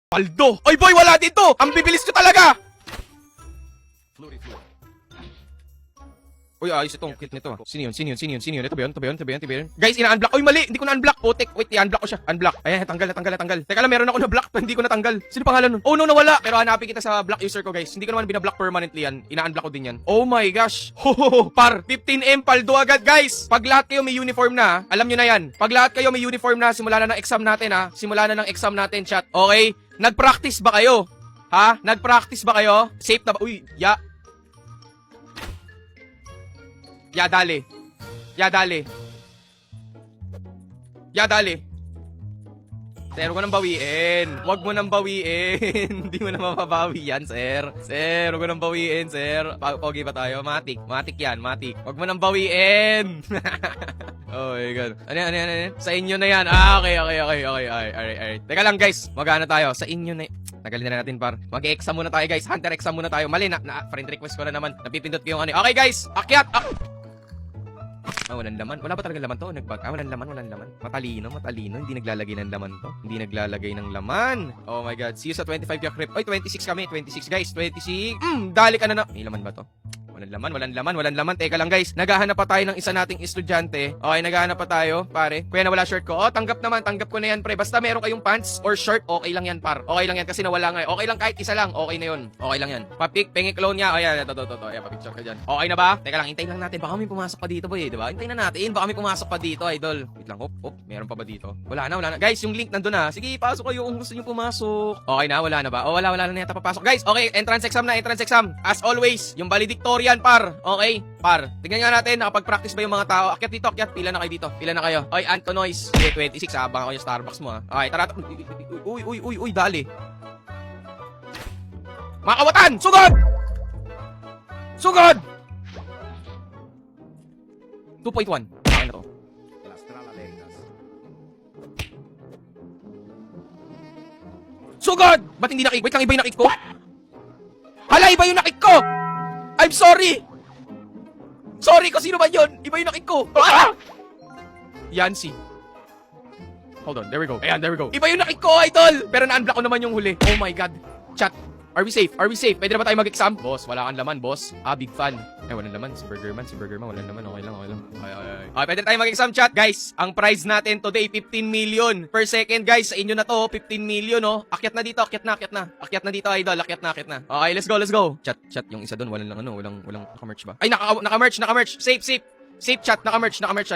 Paldo! Oy boy, wala dito! Ang bibilis ko talaga! Uy, ayos itong kit nito. Sino yun? Ito ba yun? Guys, ina-unblock. Uy, mali! Hindi ko na-unblock. Putik. Wait, i-unblock ko siya. Unblock. Ayan, natanggal. Teka lang, meron ako na-block. Hindi ko natanggal. Sino pangalan nun? Oh no, nawala. Pero hanapin kita sa block user ko, guys. Hindi ko naman binablock permanently yan. Ina-unblock ko din yan. Oh my gosh. Hohoho. Par, 15M paldo agad, guys. Pag lahat kayo may uniform na, alam nyo na yan. Pag lahat kayo may uniform na, simula na ng exam natin, ha? Simula na ng exam natin, chat. Okay? Nag-practice ba kayo? Ha? Nag-practice ba kayo? Safe na ba? Uy, ya. Ya dali. Sir, huwag mo nang bawiin. Hindi mo na mababawi yan, sir. Sir, huwag mo nang bawiin, sir. Pogi pa tayo. Matik yan. Huwag mo nang bawiin. Oh my God. Ano? Sa inyo na yan. Okay. Alright. Teka lang, guys. Magana tayo. Sa inyo na tagalin na natin, par. Mag-exam muna tayo, guys. Hunter exam muna tayo. Mali na. Friend request ko na naman. Napipindot ko yung ano. Okay, guys. Akyat. Walang laman. Wala ba talaga laman to? Walang laman. Matalino. Hindi naglalagay ng laman to. Oh my God. See you sa 25 yung crypt. Oy, 26 kami. 26, guys. 26. Dali ka na. May laman ba to? Walang laman. Teka lang, guys. Naghahanap pa tayo ng isa nating estudyante. Okay, naghahanap pa tayo, pare. Kuya, nawala shirt ko. Oh, tanggap ko na yan, pre. Basta meron kayong pants or shirt, okay lang yan, par. Okay lang yan kasi nawala nga. Okay lang kahit isa lang. Okay na yun. Okay lang yan. Papik, pengi clone niya. Oh, yan. Ito. Ayan, papicture ka dyan. Okay na ba? Teka lang, hintayin lang natin. Baka may pumasok pa dito, boy. Diba? Hintayin na natin. Baka may pumasok pa dito, idol. Wait lang. Hop. Meron pa ba dito? Wala na. Guys, yung link nandun na. Sige, pasok kayo kung gusto nyo pumasok. Okay na? Wala na ba? Oh, wala na yata papasok. Guys, okay. Entrance exam. As always, yung valedictorian, par. Okay, par. Tingnan nga natin, nakapag-practice ba yung mga tao. Akyat dito. Pila na kayo dito. Oy, Antonois. 26, habang ako yung Starbucks mo, ha. Okay, tara. Uy, dali. Mga kawatan! Sugod! 2.1. Akin na to. Sugod! Ba't hindi nakik? Wait lang, iba yung nakik ko? Hala, iba yung nakik ko! I'm sorry! Sorry ko, sino ba yun? Iba yung nakik ko. Yancy. Hold on, there we go. Ayan, there we go. Iba yung nakik ko, idol! Pero na-unblock ko naman yung huli. Oh my God. Chat. Are we safe? Pwede na ba tayo mag-exam? Boss, wala kang laman, boss. Big fan. Walang laman. Si Burger Man, walang laman. Okay lang. Okay, pwede na tayo mag-exam, chat. Guys, ang prize natin today, 15 million. Per second, guys, sa inyo na to, 15 million, oh. Akyat na dito, akyat na. Akyat na dito, idol. Akyat na. Okay, let's go. Chat, yung isa doon, walang naka-merch ba? Ay, naka-merch. Safe chat, naka-merch siya, naka-merch.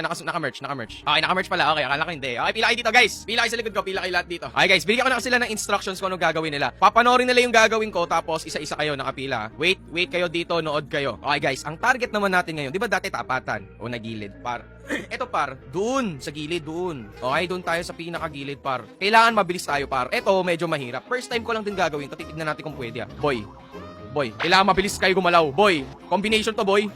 Okay, naka-merch pala. Okay, akala ko hindi. Okay, pila kayo dito, guys. Pila kayo sa likod ko, pila kayo lahat dito. Okay, guys, bigyan ko na kasi sila ng instructions kung anong gagawin nila. Papanoorin nila yung gagawin ko, tapos isa-isa kayo nakapila. Wait kayo dito, nood kayo. Okay, guys, ang target naman natin ngayon, di ba dati tapatan o nagilid, par? Eto, par, doon, sa gilid, doon. Okay, doon tayo sa pinakagilid, par. Kailangan mabilis tayo, par. Eto, medyo mahirap. First time ko lang din gagawin to, titignan natin kung pwede, ah. Boy, kailangan mabilis kayo gumalaw. Boy, combination to, boy.